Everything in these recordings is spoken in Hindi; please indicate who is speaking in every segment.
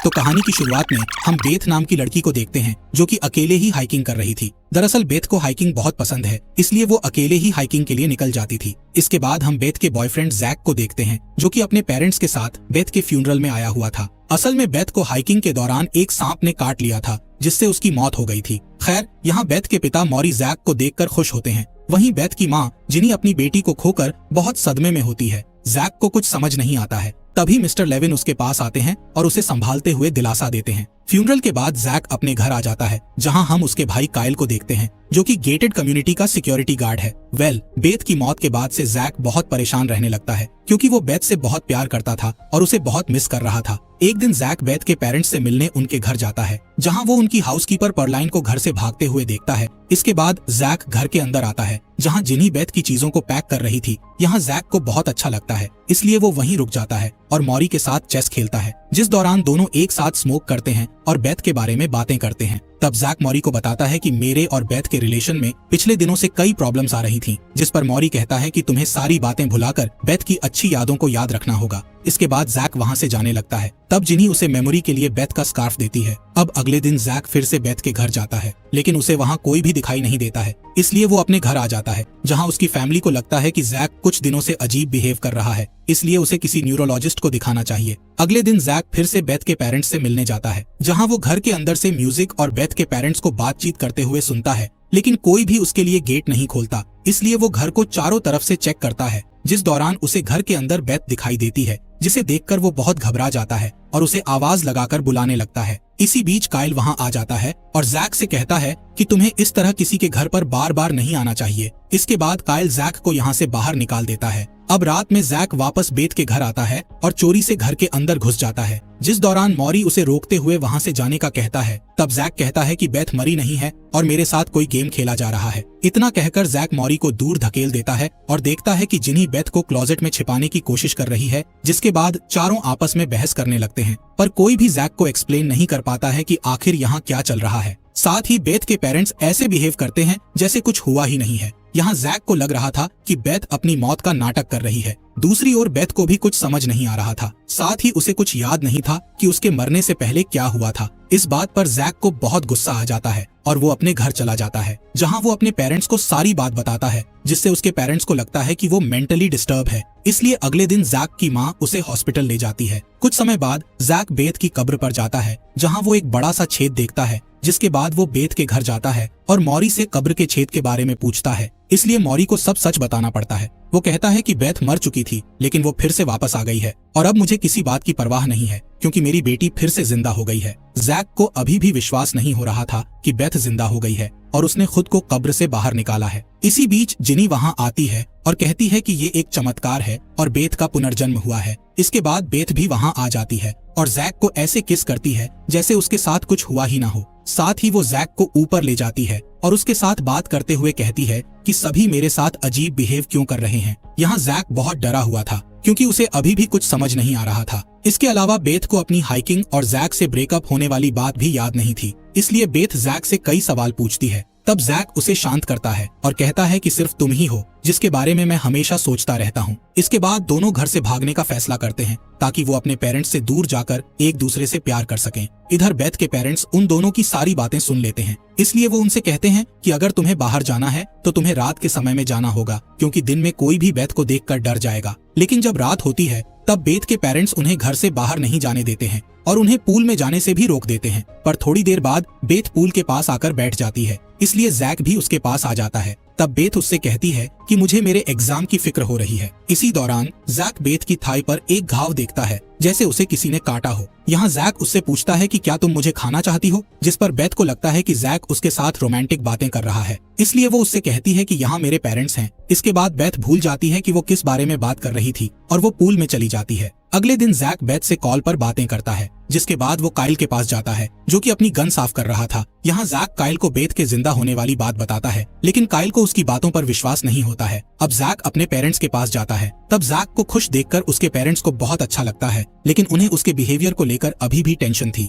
Speaker 1: तो कहानी की शुरुआत में हम बेथ नाम की लड़की को देखते हैं जो कि अकेले ही हाइकिंग कर रही थी। दरअसल बेथ को हाइकिंग बहुत पसंद है, इसलिए वो अकेले ही हाइकिंग के लिए निकल जाती थी। इसके बाद हम बेथ के बॉयफ्रेंड जैक को देखते हैं जो कि अपने पेरेंट्स के साथ बेथ के फ्यूनरल में आया हुआ था। असल में बेथ को हाइकिंग के दौरान एक सांप ने काट लिया था जिससे उसकी मौत हो गई थी। खैर, यहाँ बेथ के पिता मॉरी जैक को देखकर खुश होते हैं। वहीं बेथ की माँ जिनी अपनी बेटी को खोकर बहुत सदमे में होती है। जैक को कुछ समझ नहीं आता है। तभी मिस्टर लेविन उसके पास आते हैं और उसे संभालते हुए दिलासा देते हैं। फ्यूनरल के बाद जैक अपने घर आ जाता है जहां हम उसके भाई काइल को देखते हैं जो कि गेटेड कम्युनिटी का सिक्योरिटी गार्ड है। बेथ की मौत के बाद से जैक बहुत परेशान रहने लगता है क्योंकि वो बेथ से बहुत प्यार करता था और उसे बहुत मिस कर रहा था। एक दिन जैक बेथ के पेरेंट्स से मिलने उनके घर जाता है जहां वो उनकी हाउसकीपर परलाइन को घर से भागते हुए देखता है। इसके बाद जैक घर के अंदर आता है जहां जिनी बेथ की चीजों को पैक कर रही थी। यहाँ जैक को बहुत अच्छा लगता है, इसलिए वो वहीं रुक जाता है और मॉरी के साथ चेस खेलता है, जिस दौरान दोनों एक साथ स्मोक करते हैं और बेथ के बारे में बातें करते हैं। तब जैक मॉरी को बताता है कि मेरे और बेथ के रिलेशन में पिछले दिनों से कई प्रॉब्लम्स आ रही थीं, जिस पर मॉरी कहता है कि तुम्हें सारी बातें भुलाकर बेथ की अच्छी यादों को याद रखना होगा। इसके बाद जैक वहाँ से जाने लगता है। तब जिनी उसे मेमोरी के लिए बेथ का स्कार्फ देती है। अब अगले दिन जैक फिर से बेथ के घर जाता है, लेकिन उसे वहाँ कोई भी दिखाई नहीं देता है, इसलिए वो अपने घर आ जाता है जहाँ उसकी फैमिली को लगता है कि जैक कुछ दिनों से अजीब बिहेव कर रहा है, इसलिए उसे किसी न्यूरोलॉजिस्ट को दिखाना चाहिए। अगले दिन जैक फिर से बेथ के पेरेंट्स से मिलने जाता है जहाँ वो घर के अंदर से म्यूजिक और बेथ के पेरेंट्स को बातचीत करते हुए सुनता है, लेकिन कोई भी उसके लिए गेट नहीं खोलता। इसलिए वो घर को चारों तरफ से चेक करता है, जिस दौरान उसे घर के अंदर बेथ दिखाई देती है, जिसे देखकर वो बहुत घबरा जाता है और उसे आवाज लगाकर बुलाने लगता है। इसी बीच काइल वहां आ जाता है और जैक से कहता है कि तुम्हें इस तरह किसी के घर पर बार बार नहीं आना चाहिए। इसके बाद काइल जैक को यहाँ से बाहर निकाल देता है। अब रात में जैक वापस बेथ के घर आता है और चोरी से घर के अंदर घुस जाता है, जिस दौरान मॉरी उसे रोकते हुए वहाँ से जाने का कहता है। तब जैक कहता है कि बेथ मरी नहीं है और मेरे साथ कोई गेम खेला जा रहा है। इतना कहकर जैक मॉरी को दूर धकेल देता है और देखता है कि जिनी बेथ को क्लोजेट में छिपाने की कोशिश कर रही है, जिसके बाद चारों आपस में बहस करने लगते हैं, पर कोई भी जैक को एक्सप्लेन नहीं कर पाता है कि आखिर यहाँ क्या चल रहा है। साथ ही बेथ के पेरेंट्स ऐसे बिहेव करते हैं जैसे कुछ हुआ ही नहीं है। यहाँ जैक को लग रहा था कि बेथ अपनी मौत का नाटक कर रही है। दूसरी ओर बेथ को भी कुछ समझ नहीं आ रहा था, साथ ही उसे कुछ याद नहीं था कि उसके मरने से पहले क्या हुआ था। इस बात पर जैक को बहुत गुस्सा आ जाता है और वो अपने घर चला जाता है जहाँ वो अपने पेरेंट्स को सारी बात बताता है, जिससे उसके पेरेंट्स को लगता है कि वो मेंटली डिस्टर्ब है। इसलिए अगले दिन जैक की माँ उसे हॉस्पिटल ले जाती है। कुछ समय बाद जैक बेथ की कब्र पर जाता है जहाँ वो एक बड़ा सा छेद देखता है, जिसके बाद वो बेथ के घर जाता है और मॉरी से कब्र के छेद के बारे में पूछता है। इसलिए मॉरी को सब सच बताना पड़ता है। वो कहता है कि बेथ मर चुकी थी, लेकिन वो फिर से वापस आ गई है और अब मुझे किसी बात की परवाह नहीं है क्योंकि मेरी बेटी फिर से जिंदा हो गई है। जैक को अभी भी विश्वास नहीं हो रहा था कि बेथ जिंदा हो गई है और उसने खुद को कब्र से बाहर निकाला है। इसी बीच जिनी वहाँ आती है और कहती है कि ये एक चमत्कार है और बेथ का पुनर्जन्म हुआ है। इसके बाद बेथ भी वहाँ आ जाती है और जैक को ऐसे किस करती है जैसे उसके साथ कुछ हुआ ही ना हो। साथ ही वो जैक को ऊपर ले जाती है और उसके साथ बात करते हुए कहती है कि सभी मेरे साथ अजीब बिहेव क्यों कर रहे हैं। यहाँ जैक बहुत डरा हुआ था क्योंकि उसे अभी भी कुछ समझ नहीं आ रहा था। इसके अलावा बेथ को अपनी हाइकिंग और जैक से ब्रेकअप होने वाली बात भी याद नहीं थी, इसलिए बेथ जैक से कई सवाल पूछती है। तब जैक उसे शांत करता है और कहता है कि सिर्फ तुम ही हो जिसके बारे में मैं हमेशा सोचता रहता हूँ। इसके बाद दोनों घर से भागने का फैसला करते हैं ताकि वो अपने पेरेंट्स से दूर जाकर एक दूसरे से प्यार कर सकें। इधर बेथ के पेरेंट्स उन दोनों की सारी बातें सुन लेते हैं, इसलिए वो उनसे कहते हैं कि अगर तुम्हें बाहर जाना है तो तुम्हें रात के समय में जाना होगा क्योंकि दिन में कोई भी बेथ को देखकर डर जाएगा। लेकिन जब रात होती है तब बेथ के पेरेंट्स उन्हें घर से बाहर नहीं जाने देते हैं और उन्हें पूल में जाने से भी रोक देते हैं। पर थोड़ी देर बाद बेथ पूल के पास आकर बैठ जाती है, इसलिए जैक भी उसके पास आ जाता है। तब बेथ उससे कहती है कि मुझे मेरे एग्जाम की फिक्र हो रही है। इसी दौरान जैक बेथ की थाई पर एक घाव देखता है जैसे उसे किसी ने काटा हो। यहाँ जैक उससे पूछता है कि क्या तुम मुझे खाना चाहती हो, जिस पर बेथ को लगता है कि जैक उसके साथ रोमांटिक बातें कर रहा है, इसलिए वो उससे कहती है कि यहाँ मेरे पेरेंट्स हैं। इसके बाद बेथ भूल जाती है कि वो किस बारे में बात कर रही थी और वो पूल में चली जाती है। अगले दिन जैक बेथ से कॉल पर बातें करता है, जिसके बाद वो काइल के पास जाता है जो कि अपनी गन साफ कर रहा था। यहाँ जैक काइल को बेथ के जिंदा होने वाली बात बताता है, लेकिन काइल को उसकी बातों पर विश्वास नहीं होता है। अब जैक अपने पेरेंट्स के पास जाता है। तब जैक को खुश देखकर उसके पेरेंट्स को बहुत अच्छा लगता है, लेकिन उन्हें उसके बिहेवियर को लेकर अभी भी टेंशन थी।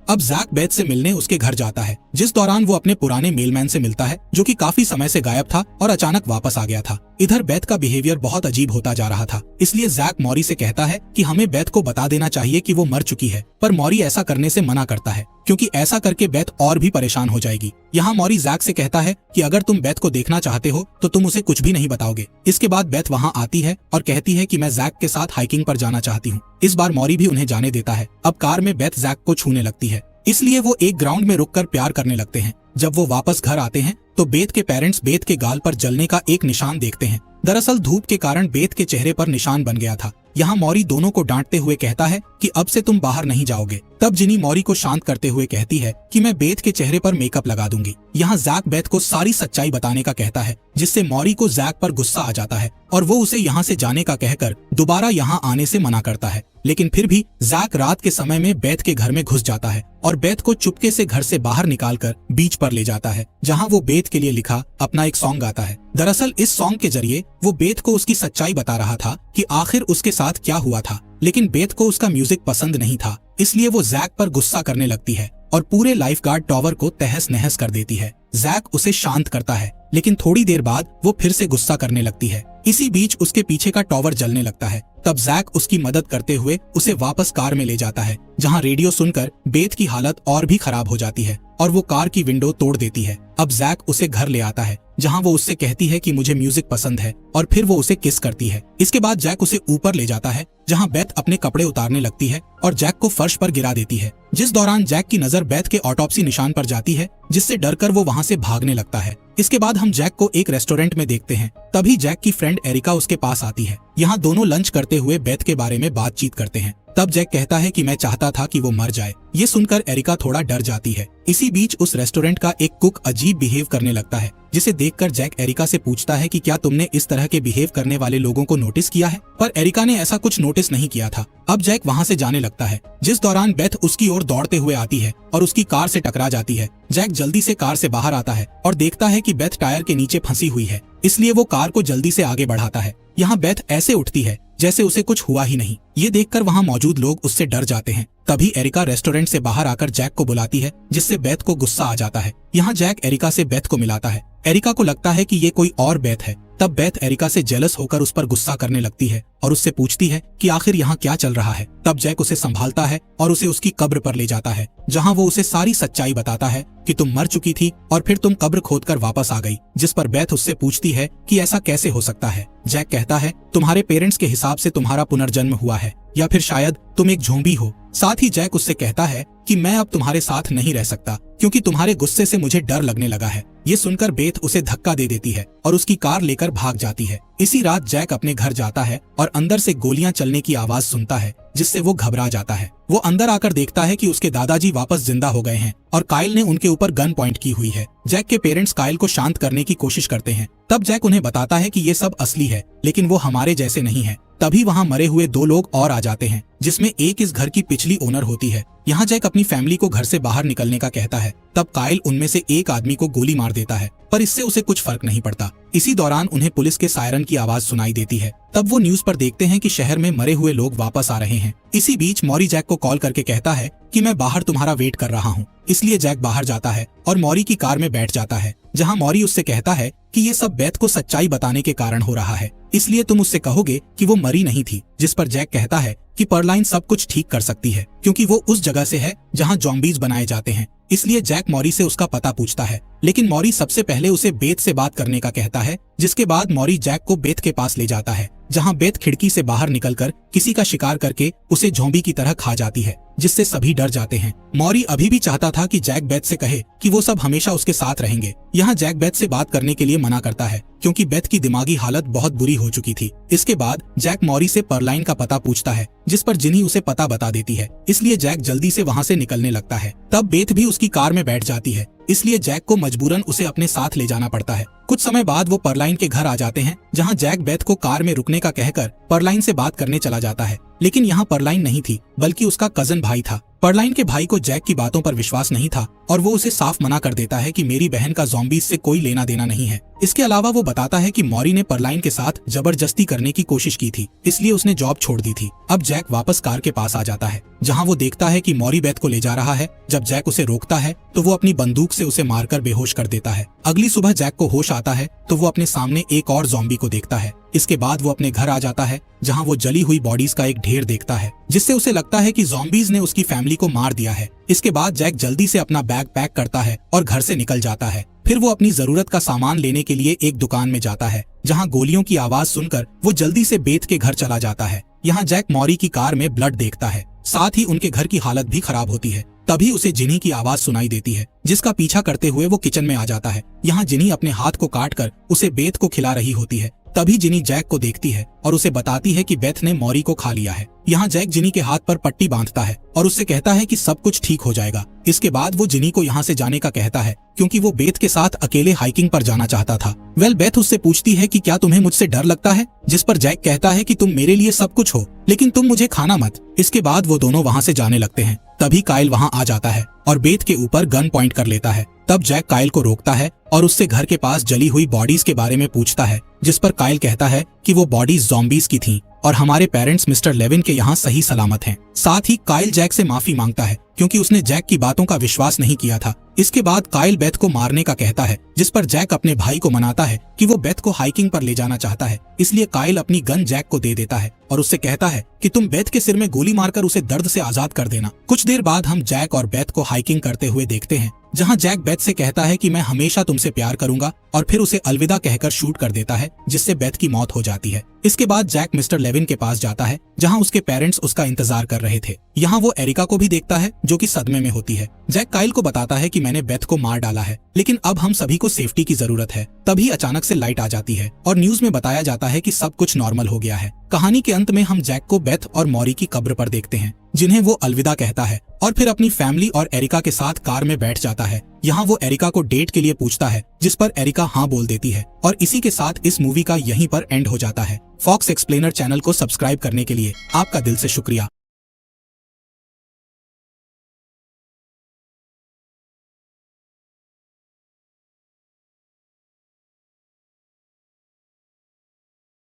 Speaker 1: अब जैक बेथ से मिलने उसके घर जाता है, जिस दौरान वो अपने पुराने मेलमैन से मिलता है जो कि काफी समय से गायब था और अचानक वापस आ गया था। इधर बेथ का बिहेवियर बहुत अजीब होता जा रहा था, इसलिए जैक मॉरी से कहता है कि हमें बेथ को बता देना चाहिए कि वो मर चुकी है, पर मॉरी ऐसा करने से मना करता है क्योंकि ऐसा करके बेथ और भी परेशान हो जाएगी। यहाँ मॉरी जैक से कहता है कि अगर तुम बेथ को देखना चाहते हो तो तुम उसे कुछ भी नहीं बताओगे। इसके बाद बेथ वहाँ आती है और कहती है कि मैं जैक के साथ हाइकिंग पर जाना चाहती हूँ। इस बार मॉरी भी उन्हें जाने देता है। अब कार में बेथ जैक को छूने लगती है, इसलिए वो एक ग्राउंड में रुककर प्यार करने लगते हैं। जब वो वापस घर आते हैं तो बेथ के पेरेंट्स बेथ के गाल पर जलने का एक निशान देखते हैं। दरअसल धूप के कारण बेथ के चेहरे पर निशान बन गया था। यहाँ मॉरी दोनों को डांटते हुए कहता है कि अब से तुम बाहर नहीं जाओगे। तब जिनी मॉरी को शांत करते हुए कहती है कि मैं बेथ के चेहरे पर मेकअप लगा दूंगी। यहाँ जैक बेथ को सारी सच्चाई बताने का कहता है, जिससे मॉरी को जैक पर गुस्सा आ जाता है और वो उसे यहाँ से जाने का कहकर दोबारा यहाँ आने से मना करता है। लेकिन फिर भी जैक रात के समय में बेथ के घर में घुस जाता है और बेथ को चुपके से घर से बाहर निकालकर बीच पर ले जाता है, जहाँ वो बेथ के लिए लिखा अपना एक सॉन्ग गाता है। दरअसल इस सॉन्ग के जरिए वो बेथ को उसकी सच्चाई बता रहा था कि आखिर उसके साथ क्या हुआ था। लेकिन बेथ को उसका म्यूजिक पसंद नहीं था, इसलिए वो जैक पर गुस्सा करने लगती है और पूरे लाइफगार्ड टावर को तहस नहस कर देती है। जैक उसे शांत करता है, लेकिन थोड़ी देर बाद वो फिर से गुस्सा करने लगती है। इसी बीच उसके पीछे का टावर जलने लगता है। तब जैक उसकी मदद करते हुए उसे वापस कार में ले जाता है, जहां रेडियो सुनकर बेथ की हालत और भी खराब हो जाती है और वो कार की विंडो तोड़ देती है। अब जैक उसे घर ले आता है, जहां वो उससे कहती है कि मुझे म्यूजिक पसंद है और फिर वो उसे किस करती है। इसके बाद जैक उसे ऊपर ले जाता है, जहां बेथ अपने कपड़े उतारने लगती है और जैक को फर्श पर गिरा देती है। जिस दौरान जैक की नजर बेथ के ऑटोप्सी निशान पर जाती है, जिससे डरकर वो वहां से भागने लगता है। इसके बाद हम जैक को एक रेस्टोरेंट में देखते हैं। तभी जैक की फ्रेंड एरिका उसके पास आती है। यहाँ दोनों लंच करते हुए बेथ के बारे में बातचीत करते हैं। तब जैक कहता है कि मैं चाहता था कि वो मर जाए। ये सुनकर एरिका थोड़ा डर जाती है। इसी बीच उस रेस्टोरेंट का एक कुक अजीब बिहेव करने लगता है, जिसे देखकर जैक एरिका से पूछता है कि क्या तुमने इस तरह के बिहेव करने वाले लोगों को नोटिस किया है, पर एरिका ने ऐसा कुछ नोटिस नहीं किया था। अब जैक वहाँ से जाने लगता है, जिस दौरान बेथ उसकी ओर दौड़ते हुए आती है और उसकी कार से टकरा जाती है। जैक जल्दी से कार से बाहर आता है और देखता है कि बेथ टायर के नीचे फंसी हुई है, इसलिए वो कार को जल्दी से आगे बढ़ाता है। यहाँ बेथ ऐसे उठती है जैसे उसे कुछ हुआ ही नहीं। ये देखकर वहाँ मौजूद लोग उससे डर जाते हैं। तभी एरिका रेस्टोरेंट से बाहर आकर जैक को बुलाती है, जिससे बेथ को गुस्सा आ जाता है। यहाँ जैक एरिका से बेथ को मिलाता है। एरिका को लगता है कि ये कोई और बेथ है। तब बेथ एरिका से जेलस होकर उस पर गुस्सा करने लगती है और उससे पूछती है कि आखिर यहाँ क्या चल रहा है। तब जैक उसे संभालता है और उसे उसकी कब्र पर ले जाता है, जहाँ वो उसे सारी सच्चाई बताता है कि तुम मर चुकी थी और फिर तुम कब्र खोदकर वापस आ गई। जिस पर बेथ उससे पूछती है कि ऐसा कैसे हो सकता है। जैक कहता है, तुम्हारे पेरेंट्स के हिसाब से तुम्हारा पुनर्जन्म हुआ है, या फिर शायद तुम एक ज़ॉम्बी हो। साथ ही जैक उससे कहता है कि मैं अब तुम्हारे साथ नहीं रह सकता, क्योंकि तुम्हारे गुस्से से मुझे डर लगने लगा है। ये सुनकर बेथ उसे धक्का दे देती है और उसकी कार लेकर भाग जाती है। इसी रात जैक अपने घर जाता है और अंदर से गोलियां चलने की आवाज सुनता है, जिससे वो घबरा जाता है। वो अंदर आकर देखता है कि उसके दादाजी वापस जिंदा हो गए हैं और काइल ने उनके ऊपर गन पॉइंट की हुई है। जैक के पेरेंट्स काइल को शांत करने की कोशिश करते हैं। तब जैक उन्हें बताता है कि ये सब असली है, लेकिन वो हमारे जैसे नहीं है। तभी वहाँ मरे हुए 2 लोग और आ जाते हैं, जिसमें एक इस घर की पिछली ओनर होती है। यहाँ जैक अपनी फैमिली को घर से बाहर निकलने का कहता है। तब काइल उनमें से एक आदमी को गोली मार देता है, पर इससे उसे कुछ फर्क नहीं पड़ता। इसी दौरान उन्हें पुलिस के सायरन की आवाज सुनाई देती है। तब वो न्यूज पर देखते हैं कि शहर में मरे हुए लोग वापस आ रहे हैं। इसी बीच मॉरी जैक को कॉल करके कहता है कि मैं बाहर तुम्हारा वेट कर रहा हूँ। इसलिए जैक बाहर जाता है और मॉरी की कार में बैठ जाता है, जहाँ मॉरी उससे कहता है कि ये सब बेथ को सच्चाई बताने के कारण हो रहा है, इसलिए तुम उससे कहोगे कि वो मरी नहीं थी। जिस पर जैक कहता है कि परलाइन सब कुछ ठीक कर सकती है, क्योंकि वो उस जगह से है जहाँ ज़ॉम्बीज बनाए जाते हैं। इसलिए जैक मॉरी से उसका पता पूछता है, लेकिन मॉरी सबसे पहले उसे बेथ से बात करने का कहता है। जिसके बाद मॉरी जैक को बेथ के पास ले जाता है, जहाँ बेथ खिड़की से बाहर निकलकर किसी का शिकार करके उसे ज़ॉम्बी की तरह खा जाती है, जिससे सभी डर जाते हैं। मॉरी अभी भी चाहता था कि जैक बेथ से कहे कि वो सब हमेशा उसके साथ रहेंगे। यहाँ जैक बेथ से बात करने के लिए मना करता है, क्योंकि बेथ की दिमागी हालत बहुत बुरी हो चुकी थी। इसके बाद जैक मॉरी से परलाइन का पता पूछता है, जिस पर जिनी उसे पता बता देती है। इसलिए जैक जल्दी से वहाँ से निकलने लगता है। तब बेथ भी उसकी कार में बैठ जाती है, इसलिए जैक को मजबूरन उसे अपने साथ ले जाना पड़ता है। कुछ समय बाद वो परलाइन के घर आ जाते हैं, जहाँ जैक बेथ को कार में रुकने का कहकर परलाइन से बात करने चला जाता है। लेकिन यहाँ परलाइन नहीं थी, बल्कि उसका कजन भाई था। परलाइन के भाई को जैक की बातों पर विश्वास नहीं था और वो उसे साफ मना कर देता है कि मेरी बहन का ज़ॉम्बीज से कोई लेना देना नहीं है। इसके अलावा वो बताता है कि मॉरी ने परलाइन के साथ जबरदस्ती करने की कोशिश की थी, इसलिए उसने जॉब छोड़ दी थी। अब जैक वापस कार के पास आ जाता है, जहाँ वो देखता है कि मॉरी बेथ को ले जा रहा है। जब जैक उसे रोकता है तो वो अपनी बंदूक से उसे मारकर बेहोश कर देता है। अगली सुबह जैक को होश आता है तो वो अपने सामने एक और ज़ॉम्बी को देखता है। इसके बाद वो अपने घर आ जाता है, जहाँ वो जली हुई बॉडीज का एक ढेर देखता है, जिससे उसे लगता है कि ज़ॉम्बीज ने उसकी फैमिली को मार दिया है। इसके बाद जैक जल्दी से अपना बैग पैक करता है और घर से निकल जाता है। फिर वो अपनी जरूरत का सामान लेने के लिए एक दुकान में जाता है, जहाँ गोलियों की आवाज सुनकर वो जल्दी से बेथ के घर चला जाता है। यहाँ जैक मॉरी की कार में ब्लड देखता है, साथ ही उनके घर की हालत भी खराब होती है। तभी उसे जिनी की आवाज सुनाई देती है, जिसका पीछा करते हुए वो किचन में आ जाता है। यहाँ जिनी अपने हाथ को काटकर उसे बेथ को खिला रही होती है। तभी जिनी जैक को देखती है और उसे बताती है कि बेथ ने मॉरी को खा लिया है। यहाँ जैक जिनी के हाथ पर पट्टी बांधता है और उससे कहता है कि सब कुछ ठीक हो जाएगा। इसके बाद वो जिनी को यहाँ से जाने का कहता है, क्योंकि वो बेथ के साथ अकेले हाइकिंग पर जाना चाहता था। बेथ उससे पूछती है कि क्या तुम्हें मुझसे डर लगता है, जिस पर जैक कहता है कि तुम मेरे लिए सब कुछ हो, लेकिन तुम मुझे खाना मत। इसके बाद वो दोनों वहाँ से जाने लगते हैं। तभी काइल वहाँ आ जाता है और बेथ के ऊपर गन पॉइंट कर लेता है। तब जैक काइल को रोकता है और उससे घर के पास जली हुई बॉडीज के बारे में पूछता है, जिस पर काइल कहता है कि वो बॉडीज ज़ॉम्बीज की थीं और हमारे पेरेंट्स मिस्टर लेविन के यहाँ सही सलामत हैं। साथ ही काइल जैक से माफी मांगता है, क्योंकि उसने जैक की बातों का विश्वास नहीं किया था। इसके बाद काइल बेथ को मारने का कहता है, जिस पर जैक अपने भाई को मनाता है कि वो बेथ को हाइकिंग पर ले जाना चाहता है। इसलिए काइल अपनी गन जैक को दे देता है और उससे कहता है कि तुम बेथ के सिर में गोली मारकर उसे दर्द से आजाद कर देना। कुछ देर बाद हम जैक और बेथ को हाइकिंग करते हुए देखते हैं, जहां जैक बेथ से कहता है कि मैं हमेशा तुमसे प्यार करूंगा और फिर उसे अलविदा कहकर शूट कर देता है, जिससे बेथ की मौत हो जाती है। इसके बाद जैक मिस्टर लेविन के पास जाता है, जहां उसके पेरेंट्स उसका इंतजार कर रहे थे। यहाँ वो एरिका को भी देखता है, जो कि सदमे में होती है। जैक काइल को बताता है कि मैंने बेथ को मार डाला है, लेकिन अब हम सभी को सेफ्टी की जरूरत है। तभी अचानक से लाइट आ जाती है और न्यूज में बताया जाता है कि सब कुछ नॉर्मल हो गया है। कहानी के अंत में हम जैक को बेथ और मॉरी की कब्र पर देखते हैं, जिन्हें वो अलविदा कहता है और फिर अपनी फैमिली और एरिका के साथ कार में बैठ जाता है। यहाँ वो एरिका को डेट के लिए पूछता है, जिस पर एरिका हाँ बोल देती है। और इसी के साथ इस मूवी का यहीं पर एंड हो जाता है। फॉक्स एक्सप्लेनर चैनल को सब्सक्राइब करने के लिए आपका दिल से शुक्रिया।